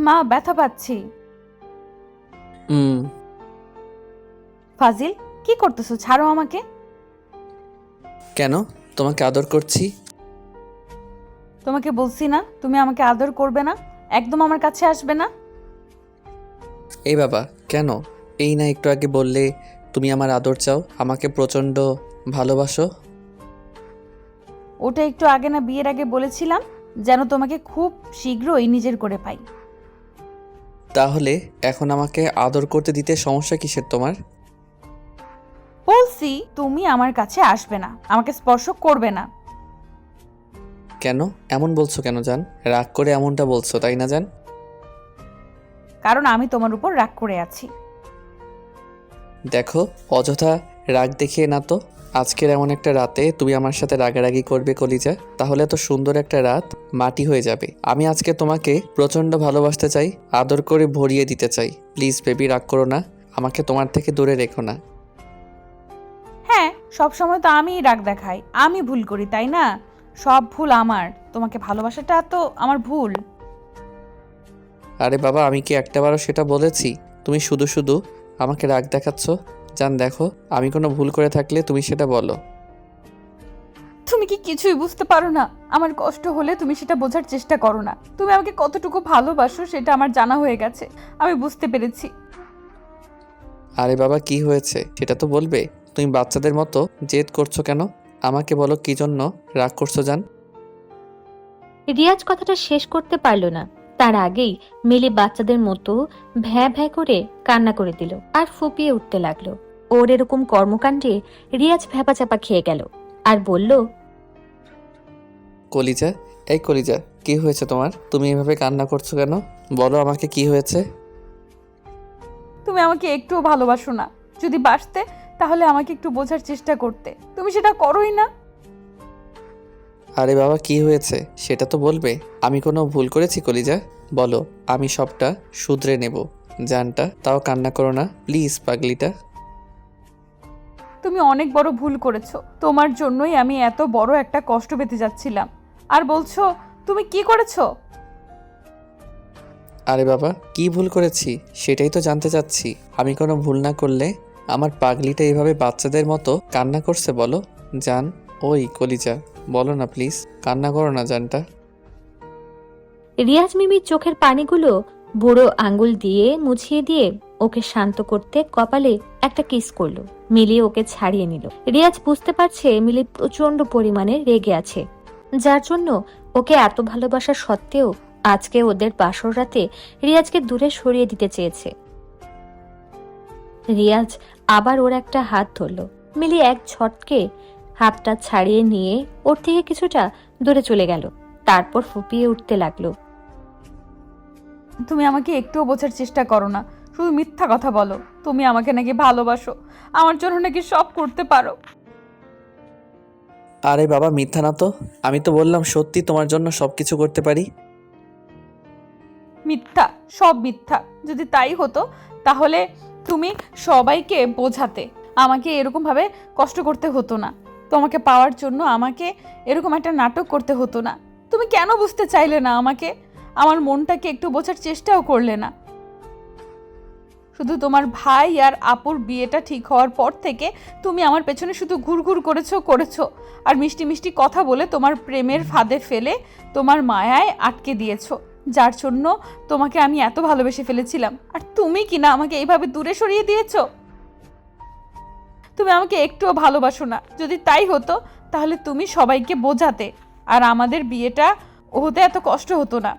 মা, ব্যথা পাচ্ছি। হুম। ফাজিল, কি করতেছো? ছাড়ো আমাকে। কেন? তোমাকে আদর করছি। তোমাকে বলছি না তুমি আমাকে আদর করবে না, একদম আমার কাছে আসবে না। এই বাবা, কেন? এই না একটু আগে বললে তুমি আমার আদর চাও, আমাকে প্রচণ্ড ভালোবাসো। ওটা একটু আগে না বিয়ের আগে বলেছিলাম, যেন তোমাকে খুব শীঘ্রই নিজের করে পাই। তাহলে এখন আমাকে আদর করতে দিতে সমস্যা কিসের তোমার? বলছি তুমি আমার কাছে আসবে না, আমাকে স্পর্শ করবে না। কেন এমন বলছো কেন জান? রাগ করে এমনটা বলছো তাই না জান? কারণ আমি তোমার উপর রাগ করে আছি। দেখো, অযথা রাগ দেখিয়ে না তো। আজকের এমন একটা রাতে তুমি আমার সাথে রাগারাগি করবে কলিজা, তাহলে তো সুন্দর একটা রাত মাটি হয়ে যাবে। আমি আজকে তোমাকে প্রচণ্ড ভালোবাসতে চাই, আদর করে ভরিয়ে দিতে চাই। প্লিজ বেবি, রাগ করো না, আমাকে তোমার থেকে দূরে রেখো না। হ্যাঁ, সব সময় তো আমিই রাগ দেখাই, আমি ভুল করি তাই না? সব ভুল আমার, তোমাকে ভালোবাসাটা তো আমার ভুল। আরে বাবা, আমি কি একটাবারও সেটা বলেছি? তুমি শুধু শুধু আমাকে রাগ দেখাচ্ছ। জান দেখো, আমি কোনো ভুল করে থাকলে তুমি সেটা বলো। তুমি কি কিছুই বুঝতে পারো না? আমার কষ্ট হলে তুমি সেটা বোঝার চেষ্টা করো না। তুমি আমাকে কতটুকু ভালোবাসো সেটা আমার জানা হয়ে গেছে, আমি বুঝতে পেরেছি। আরে বাবা, কি হয়েছে সেটা তো বলবে। তুমি বাচ্চাদের মতো জেদ করছো কেন? আমাকে বলো কি জন্য রাগ করছো জান? রিয়াজ কথাটা শেষ করতে পারল না, তার আগেই মিলি বাচ্চাদের মতো ভ্যা ভ্যা করে কান্না করে দিল আর ফুপিয়ে উঠতে লাগলো। ওর এরকম কর্মকাণ্ডে রিয়াজ ভ্যাপাচাপা খেয়ে গেল আর বলল, কলিজা, এই কলিজা, কি হয়েছে তোমার? তুমি এভাবে কান্না করছো কেন? বলো আমাকে কি হয়েছে। তুমি আমাকে একটুও ভালোবাসো না। যদি বাসতে তাহলে আমাকে একটু বোঝার চেষ্টা করতে, তুমি সেটা করোই না। আরে বাবা, কি হয়েছে সেটা তো বলবে। আমি কোনো ভুল করেছি কলিজা? বলো, আমি সবটা শুধরে নেব। জানটা, তাও কান্না করো না প্লিজ পাগলিটা। তুমি অনেক বড় ভুল করেছো, তোমার জন্যই আমি এত বড় একটা কষ্ট পেতে যাচ্ছিলাম, আর বলছো তুমি কি করেছো? আরে বাবা, কি ভুল করেছি সেটাই তো জানতে চাচ্ছি। আমি কোনো ভুল না করলে আমার পাগলিটা এইভাবে বাচ্চাদের মতো কান্না করছে বলো? জান, ওই কলিজা, বলো না প্লিজ, কান্না করো না জানটা। রিয়াজ মিমির চোখের পানিগুলো বুড়ো আঙ্গুল দিয়ে মুছিয়ে দিয়ে ওকে শান্ত করতে কপালে একটা কিস করলো। মিলি ওকে ছাড়িয়ে নিল। রিয়াজ বুঝতে পারছে মিলি প্রচন্ড পরিমাণে রেগে আছে, যার জন্য ওকে এত ভালোবাসা সত্ত্বেও আজকে ওদের বাসর রাতে রিয়াজকে দূরে সরিয়ে দিতে চেয়েছে। রিয়াজ আবার ওর একটা হাত ধরল। মিলি এক ঝটকে হাতটা ছাড়িয়ে নিয়ে ওর থেকে কিছুটা দূরে চলে গেল, তারপর ফুপিয়ে উঠতে লাগলো। তুমি আমাকে একটুও বোঝার চেষ্টা করো না, শুধু মিথ্যা কথা বলো। তুমি আমাকে নাকি ভালোবাসো, আমার জন্য নাকি সব করতে পারো। আরে বাবা, মিথ্যা না তো। আমি তো বললাম সত্যি তোমার জন্য সব কিছু করতে পারি। মিথ্যা, সব মিথ্যা। যদি তাই হতো তাহলে তুমি সবাইকে বোঝাতে, আমাকে এরকম ভাবে কষ্ট করতে হতো না। তোমাকে পাওয়ার জন্য আমাকে এরকম একটা নাটক করতে হতো না। তুমি কেন বুঝতে চাইলে না আমাকে? আমার মনটাকে একটু বোঝার চেষ্টাও করলে না। শুধু তোমার ভাই আর আপুর বিয়েটা ঠিক হওয়ার পর থেকে তুমি আমার পেছনে শুধু ঘুরঘুর করেছো, আর মিষ্টি মিষ্টি কথা বলে তোমার প্রেমের ফাঁদে ফেলে তোমার মায়ায় আটকে দিয়েছো, যার জন্য তোমাকে আমি এত ভালোবেসে ফেলেছিলাম। আর তুমি কি না আমাকে এইভাবে দূরে সরিয়ে দিয়েছো? তুমি আমাকে একটুও ভালোবাসো না। যদি তাই হতো তাহলে তুমি সবাইকে বোঝাতে, আর আমাদের বিয়েটা হতে এত কষ্ট হতো না।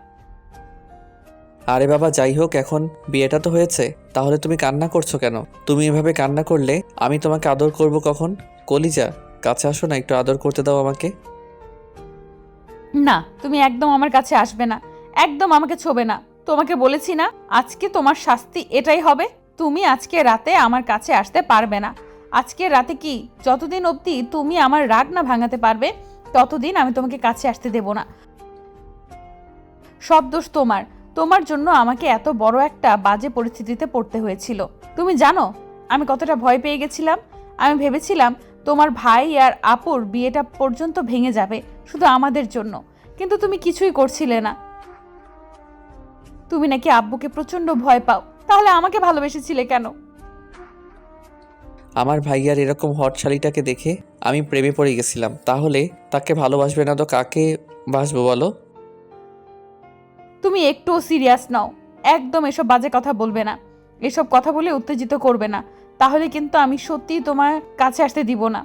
আরে বাবা, যাই হোক, এখন বিয়েটা তো হয়েছে, তাহলে তুমি কান্না করছো কেন? তুমি এভাবে কান্না করলে আমি তোমাকে আদর করব কখন? কলিজা, কাছে আসো না, একটু আদর করতে দাও আমাকে। না, তুমি একদম আমার কাছে আসবে না, একদম আমাকে ছোবে না। তোমাকে বলেছি না, আজকে তোমার শাস্তি এটাই হবে। তুমি আজকে রাতে আমার কাছে আসতে পারবে না। আজকে রাতে কি, যতদিন অবধি তুমি আমার রাগ না ভাঙাতে পারবে ততদিন আমি তোমাকে কাছে আসতে দেব না। সব দোষ তোমার। তোমার জন্য আমাকে এত বড় একটা বাজে পরিস্থিতিতে পড়তে হয়েছিল। তুমি জানো আমি কতটা ভয় পেয়ে গেছিলাম। আমি ভেবেছিলাম তোমার ভাই আর আপুর বিয়েটা পর্যন্ত ভেঙে যাবে শুধু আমাদের জন্য, কিন্তু তুমি কিছুই করছিলে না। তুমি নাকি আব্বুকে প্রচন্ড ভয় পাও, তাহলে আমাকে ভালোবেসেছিলে কেন? আমার ভাইয়ার এরকম হট শালিটাকে দেখে আমি প্রেমে পড়ে গেছিলাম। তাহলে তাকে ভালোবাসবে না তো কাকে বাসবো বলো? তুমি একটুও সিরিয়াস নাও, একদম এসব বাজে কথা বলবে না, এসব কথা বলে উত্তেজিত করবে না, তাহলে কিন্তু আমি সত্যিই তোমার কাছে আসতে দিব না।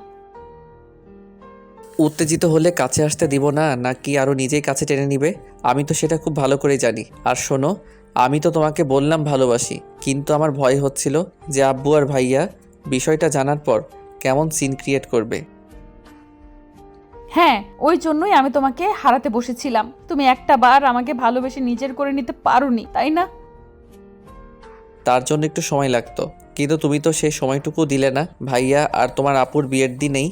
উত্তেজিত হলে কাছে আসতে দিব না, নাকি আরও নিজেই কাছে টেনে নিবে? আমি তো সেটা খুব ভালো করে জানি। আর শোনো, আমি তো তোমাকে বললাম ভালোবাসি, কিন্তু আমার ভয় হচ্ছিল যে আব্বু আর ভাইয়া বিষয়টা জানার পর কেমন সিন ক্রিয়েট করবে। হ্যাঁ, ওই জন্যই আমি তোমাকে হারাতে বসেছিলাম। তুমি একটা বার আমাকে ভালোবেসে নিজের করে নিতে পারোনি, তাই না? তার জন্য একটু সময় লাগতো, কিন্তু তুমি তো সেই সময়টুকু দিলে না। ভাইয়া আর তোমার আপুর বিয়ের দিনেই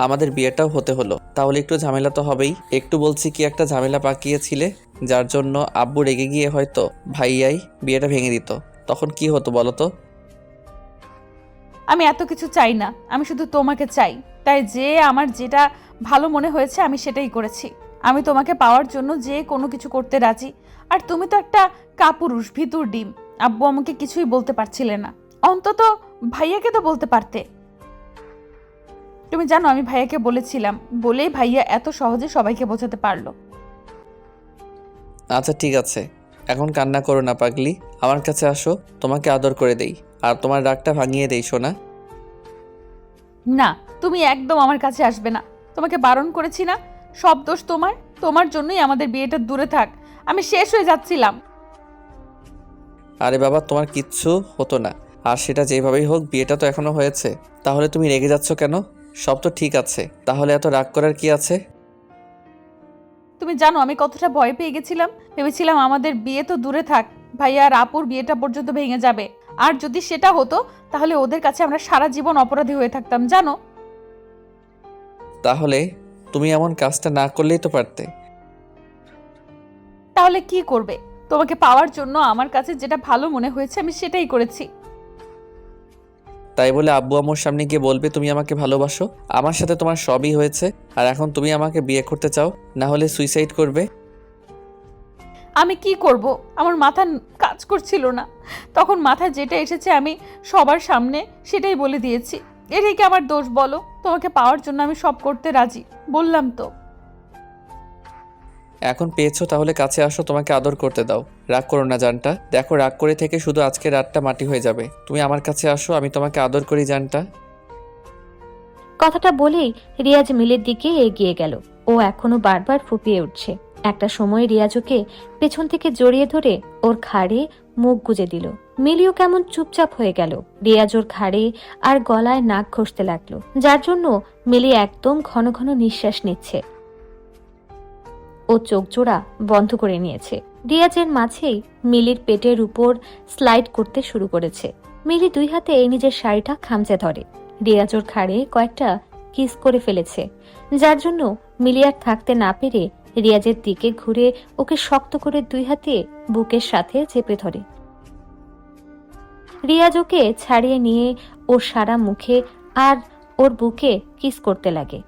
আমাদের বিয়েটাও হতে হলো, তাহলে একটু ঝামেলা তো হবেই। একটু বলছি কি একটা ঝামেলা পাকিয়েছিলে, যার জন্য আব্বু রেগে গিয়ে হয়তো ভাইয়াই বিয়েটা ভেঙে দিত, তখন কি হতো বলো তো? আমি এত কিছু চাই না, আমি শুধু তোমাকে চাই। তাই যে আমার যেটা ভালো মনে হয়েছে আমি সেটাই করেছি। আমি তোমাকে পাওয়ার জন্য যে কোনো কিছু করতে রাজি। আর তুমি তো একটা কাপুরুষ, ভিতুর ডিম। আব্বু আমাকে কিছুই বলতে পারছিলে না, অন্তত ভাইয়াকে তো বলতে পারতে। তুমি জানো আমি ভাইয়াকে বলেছিলাম বলেই ভাইয়া এত সহজে সবাইকে বোঝাতে পারলো। আচ্ছা ঠিক আছে, এখন কান্না করো না পাগলি, আমার কাছে আসো, তোমাকে আদর করে দেই আর তোমার রাগটা ভাঙিয়ে দেই সোনা। না, তুমি একদম আমার কাছে আসবে না, তোমাকে বারণ করেছি না। সব দোষ তোমার, তোমার জন্যই আমাদের বিয়েটা দূরে থাক। আমি শেষ হয়ে যাচ্ছিলাম। আরে বাবা, তোমার কিচ্ছু হতো না, আর সেটা যেভাবেই হোক বিয়েটা তো এখনো হয়েছে। তাহলে তুমি রেগে যাচ্ছ কেন? সব তো ঠিক আছে, তাহলে এত রাগ করার কি আছে? তুমি জানো আমি কতটা ভয় পেয়ে গেছিলাম। ভেবেছিলাম আমাদের বিয়ে তো দূরে থাক, ভাইয়া আর আপুর বিয়েটা পর্যন্ত ভেঙে যাবে। আর যদি সেটা হতো তাহলে ওদের কাছে আমরা সারা জীবন অপরাধী হয়ে থাকতাম, জানো? তাহলে তুমি এমন কাজটা না করলেই তো পারতে। তাহলে কি করবে? তোমাকে পাওয়ার জন্য আমার কাছে যেটা ভালো মনে হয়েছে আমি সেটাই করেছি। তাই বলে আব্বু আম্মুর সামনে গিয়ে বলবে তুমি আমাকে ভালোবাসো? আমার সাথে তোমার সবই হয়েছে, আর এখন তুমি আমাকে বিয়ে করতে চাও, না হলে সুইসাইড করবে? আমি কি করব? আমার মাথা কাজ করছিল না। তখন মাথায় যেটা এসেছে আমি সবার সামনে সেটাই বলে দিয়েছি। এটাই কি আমার দোষ বলো? তোমাকে পাওয়ার জন্য আমি সব করতে রাজি, বললাম তো। এখন পেয়েছো, তাহলে কাছে আসো, তোমাকে আদর করতে দাও। রাগ করো না জানটা, দেখো রাগ করে থেকে শুধু আজকে রাতটা মাটি হয়ে যাবে। তুমি আমার কাছে আসো, আমি তোমাকে আদর করি জানটা। কথাটা বলেই রিয়াজ মিলির দিকে এগিয়ে গেল। ও এখনো বারবার ফুপিয়ে উঠছে। একটা সময় রিয়াজ ওকে পেছন থেকে জড়িয়ে ধরে ওর ঘাড়ে মুখ গুজে দিল। মিলিও কেমন চুপচাপ হয়ে গেল। রিয়াজ ওর ঘাড়ে আর গলায় নাক ঘষতে লাগলো, যার জন্য মিলি একদম ঘন ঘন নিঃশ্বাস নিচ্ছে। ও চোখ জোড়া বন্ধ করে নিয়েছে। রিয়াজের মাঝেই মিলির পেটের উপর স্লাইড করতে শুরু করেছে। মিলি দুই হাতে নিজের শাড়িটা খামচে ধরে। রিয়াজ ওর ঘাড়ে কয়েকটা কিস করে ফেলেছে, যার জন্য মিলি আর থাকতে না পেরে রিয়াজের দিকে ঘুরে ওকে শক্ত করে দুই হাতে বুকের সাথে চেপে ধরে। রিয়াজ ওকে ছাড়িয়ে নিয়ে ওর সারা মুখে আর ওর বুকে কিস করতে লাগে।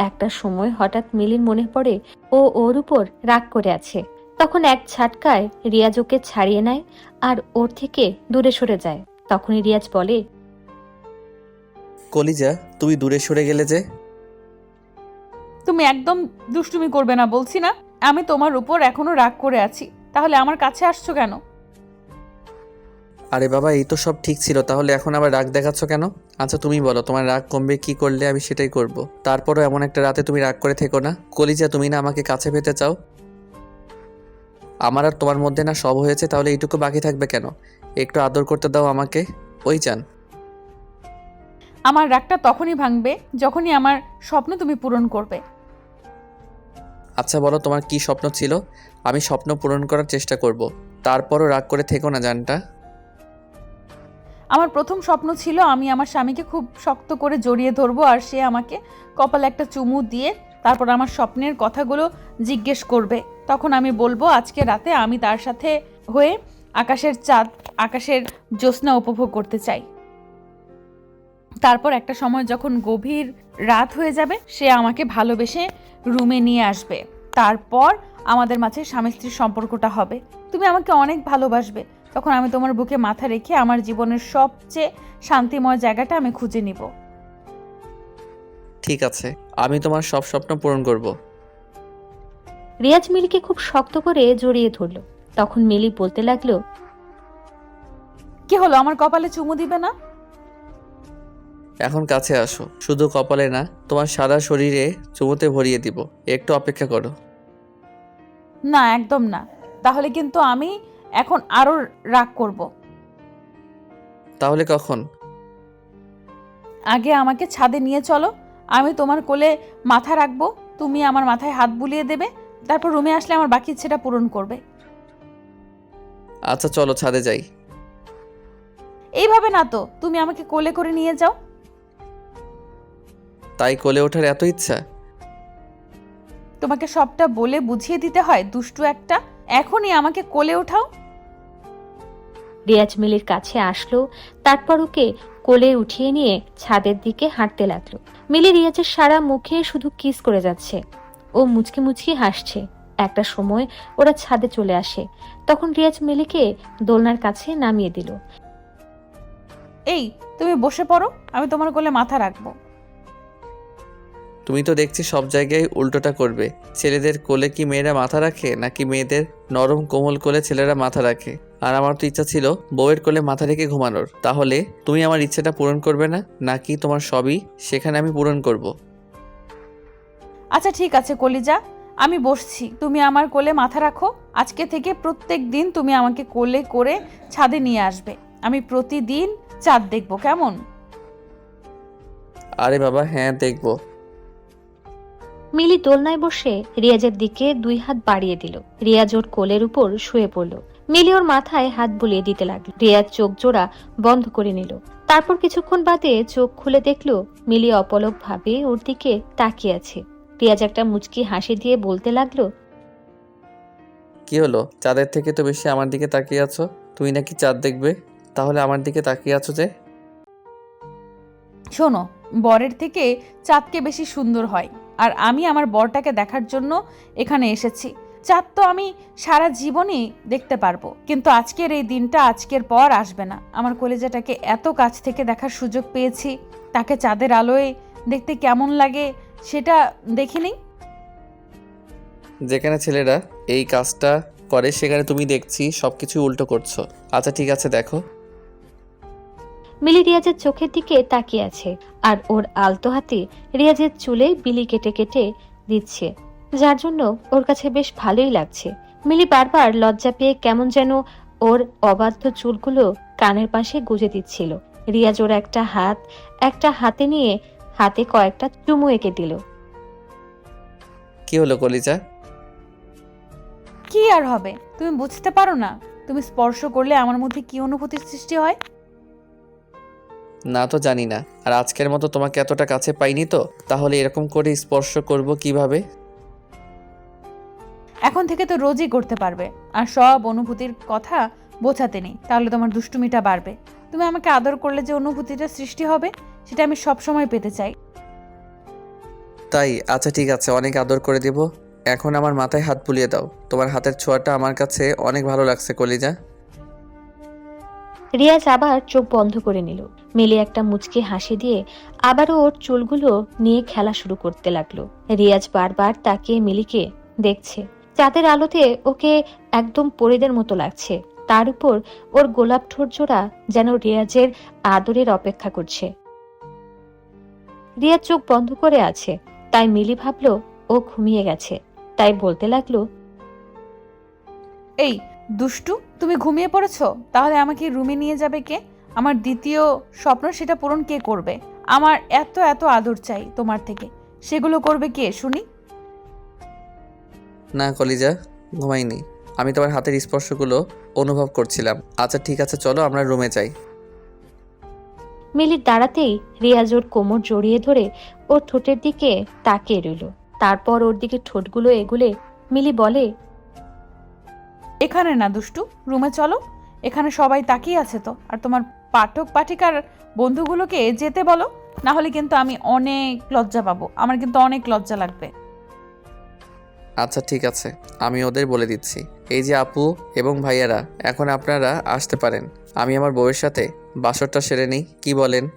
একটা সময় হঠাৎ মিলির মনে পড়ে ও ওর উপর রাগ করে আছে। তখন এক ঝাটকায় রিয়াজ ওকে ছাড়িয়ে নেয় আর ওর থেকে দূরে সরে যায়। তখনই রিয়াজ বলে, কলিজা, তুমি দূরে সরে গেলে যে? তুমি একদম দুষ্টুমি করবে না বলছি না? আমি তোমার উপর এখনো রাগ করে আছি, তাহলে আমার কাছে আসছো কেন? আরে বাবা, এই তো সব ঠিক ছিল, তাহলে এখন আবার রাগ দেখাচ্ছ কেন? আচ্ছা তুমি বলো, তোমার রাগ কমবে কি করলে? আমি সেটাই করব। তারপরও এমন একটা রাতে তুমি রাগ করে থেকো না। কলিজা, তুমি না আমাকে কাছে পেতে চাও? আমার আর তোমার মধ্যে না সব হয়েছে, তাহলে এইটুকু বাকি থাকবে কেন? একটু আদর করতে দাও আমাকে। ওই চান। আমার রাগটা তখনই ভাঙবে যখনই আমার স্বপ্ন তুমি পূরণ করবে। আচ্ছা বলো, তোমার কি স্বপ্ন ছিল? আমি স্বপ্ন পূরণ করার চেষ্টা করব। তারপরও রাগ করে থেকো না জানটা। আমার প্রথম স্বপ্ন ছিল আমি আমার স্বামীকে খুব শক্ত করে জড়িয়ে ধরবো আর সে আমাকে কপালে একটা চুমু দিয়ে তারপর আমার স্বপ্নের কথাগুলো জিজ্ঞেস করবে। তখন আমি বলবো আজকে রাতে আমি তার সাথে হয়ে আকাশের চাঁদ, আকাশের জ্যোৎস্না উপভোগ করতে চাই। তারপর একটা সময় যখন গভীর রাত হয়ে যাবে সে আমাকে ভালোবেসে রুমে নিয়ে আসবে। তারপর আমাদের মাঝে স্বামী স্ত্রীর সম্পর্কটা হবে। তুমি আমাকে অনেক ভালোবাসবে, তখন আমি তোমার বুকে মাথা রেখে আমার জীবনের সবচেয়ে শান্তিময় জায়গাটা আমি খুঁজে নিব। ঠিক আছে, আমি তোমার সব স্বপ্ন পূরণ করব। রিয়াজ মিলিকে খুব শক্ত করে জড়িয়ে ধরল। তখন মিলি বলতে লাগলো, কি হলো, আমার কপালে চুমু দিবে না? এখন কাছে আসো, শুধু কপালে না, তোমার সারা শরীরে চুমুতে ভরিয়ে দিব। একটু অপেক্ষা করো। না, একদম না। তাহলে কিন্তু আমি এখন আরো রাগ করব। তাহলে কখন? আগে আমাকে ছাদে নিয়ে চলো, আমি তোমার কোলে মাথা রাখবো, তুমি আমার মাথায় হাত বুলিয়ে দেবে, তারপর রুমে আসলে আমার বাকি ইচ্ছেটা পূরণ করবে। আচ্ছা চলো ছাদে যাই। এইভাবে না তো, তুমি আমাকে কোলে করে নিয়ে যাও। তাই কোলে ওঠার এত ইচ্ছা? তোমাকে সবটা বলে বুঝিয়ে দিতে হয়, দুষ্টু একটা। এখনই আমাকে কোলে ওঠাও। রিয়াজ মিলির কাছে আসলো, তারপর ওকে কোলে উঠিয়ে নিয়ে ছাদের দিকে হাঁটতে লাগলো। মিলি রিয়াজের সারা মুখে শুধু কিস করে যাচ্ছে। ও মুচকি মুচকি হাসছে। একটা সময় ওরা ছাদে চলে আসে। তখন রিয়াজ মিলিকে দোলনার কাছে নামিয়ে দিল। এই, তুমি বসে পড়ো, আমি তোমার কোলে মাথা রাখবো। তুমি তো দেখছি সব জায়গায় উল্টোটা করবে। ছেলেদের কোলে কি মেয়েরা মাথা রাখে, নাকি মেয়েদের নরম কোমল কোলে ছেলেরা মাথা রাখে? আর আমার তো ইচ্ছা ছিল বউয়ের কোলে মাথা রেখে ঘুমানোর। তাহলে তুমি আমার ইচ্ছেটা পূরণ করবে না, নাকি তোমার সবই সেখানে আমি পূরণ করব? আচ্ছা ঠিক আছে কলিজা, আমি বসছি, তুমি আমার কোলে মাথা রাখো। আজকে থেকে প্রত্যেক দিন তুমি আমাকে কোলে করে ছাদে নিয়ে আসবে। আমি প্রতিদিন চাঁদ দেখবো, কেমন? আরে বাবা, হ্যাঁ দেখব। মিলি দোলনায় বসে রিয়াজের দিকে 2 হাত বাড়িয়ে দিল। রিয়াজ ওর কোলের উপর শুয়ে পড়ল। মিলি ওর মাথায় হাত বুলিয়ে দিতে লাগলো। রিয়াজ চোখ জোড়া বন্ধ করে নিল। তারপর কিছুক্ষণ বাদে চোখ খুলে দেখলো মিলি অপলক ভাবে ওর দিকে তাকিয়ে আছে। রিয়াজ একটা মুচকি হাসি দিয়ে বলতে লাগলো, কি হলো, চাঁদের থেকে তো বেশি আমার দিকে তাকিয়ে আছো। তুমি নাকি চাঁদ দেখবে, তাহলে আমার দিকে তাকিয়ে আছো যে? শোনো, বরের থেকে চাঁদকে বেশি সুন্দর হয়, আর আমি আমার বরটাকে দেখার জন্য এখানে এসেছি। চাঁদ তো আমি সারা জীবনই দেখতে পারবো, কিন্তু আজকের এই দিনটা আজকের পর আসবে না। আমার কলেজাটাকে এত কাছ থেকে দেখার সুযোগ পেয়েছি, তাকে চাঁদের আলোয় দেখতে কেমন লাগে সেটা দেখিনি। যেখানে ছেলেরা এই কাজটা করে সেখানে তুমি দেখছি সবকিছু উল্টো করছো। আচ্ছা ঠিক আছে, দেখো। মিলি রিয়াজের চোখের দিকে তাকিয়ে আছে, আর ওর আলতো হাতে রিয়াজের চুলে বিলি কেটে কেটে দিচ্ছে, যার জন্য ওর কাছে বেশ ভালোই লাগছে। মিলি বারবার লজ্জা পেয়ে কেমন যেন ওর অবাধ্য চুলগুলো কানের পাশে গুজে দিচ্ছিল। রিয়াজ ওর একটা হাতে নিয়ে হাতে কয়েকটা চুমু এঁকে দিল। কি হলো কলিজা? কি আর হবে, তুমি বুঝতে পারো না? তুমি স্পর্শ করলে আমার মধ্যে কি অনুভূতির সৃষ্টি হয়? না তো জানি না, আর আজকের মতো তোমাকে এতটা কাছে পাইনি তো, তাহলে এরকম করে স্পর্শ করব কিভাবে? এখন থেকে তো রোজই করতে পারবে, আর সব অনুভূতির কথা বোঝাতে নেই, তাহলে তোমার দুষ্টুমিটা বাড়বে। তুমি আমাকে আদর করলে যে অনুভূতিটা সৃষ্টি হবে, সেটা আমি সব সময় পেতে চাই। তাই? আচ্ছা ঠিক আছে, অনেক আদর করে দেব। এখন আমার মাথায় হাত বুলিয়ে দাও। তোমার হাতের ছোঁয়াটা আমার কাছে অনেক ভালো লাগছে কলিজা। রিয়াজ আবার চোখ বন্ধ করে নিল। মিলি একটা মুচকি হাসি দিয়ে আবারও ওর চুলগুলো নিয়ে খেলা শুরু করতে লাগলো। রিয়াজ বারবার তাকিয়ে মিলিকে দেখছে। চাঁদের আলোতে ওকে একদম পরীদের মতো লাগছে। তার উপর ওর গোলাপ ঠোঁট জোড়া যেন রিয়াজের আদরের অপেক্ষা করছে। রিয়াজ চোখ বন্ধ করে আছে, তাই মিলি ভাবলো ও ঘুমিয়ে গেছে। তাই বলতে লাগলো, এই দুষ্টু, তুমি ঘুমিয়ে পড়েছো? তাহলে আমাকে রুমে নিয়ে যাবে কে? আমার দ্বিতীয় স্বপ্ন, সেটা পূরণ কে করবে? আমার এত এত আদর চাই তোমার থেকে, সেগুলো করবে কে শুনি? না কলিজা, ঘুমাইনি। আমি তোমার হাতের স্পর্শগুলো অনুভব করছিলাম। আচ্ছা ঠিক আছে, চলো আমরা রুমে যাই। মিলির দাঁড়াতেই রিয়াজ ওর কোমর জড়িয়ে ধরে ওর ঠোঁটের দিকে তাকিয়ে রইল। তারপর ওর দিকে ঠোঁটগুলো এগুলে মিলি বলে, এখানে না দুষ্টু, রুমে চলো। এখানে সবাই তাকিয়ে আছে তো, আর তোমার পাঠক পাঠিকার বন্ধুগুলোকে যেতে বলো, না হলে কিন্তু আমি অনেক লজ্জা পাবো। আমার কিন্তু অনেক লজ্জা লাগবে। আচ্ছা ঠিক আছে, আমি ওদের বলে দিচ্ছি। এই যে আপু এবং ভাইয়ারা, এখন আপনারা আসতে পারেন। আমি আমার বউয়ের সাথে বাসরটা সেরে নিই, কি বলেন?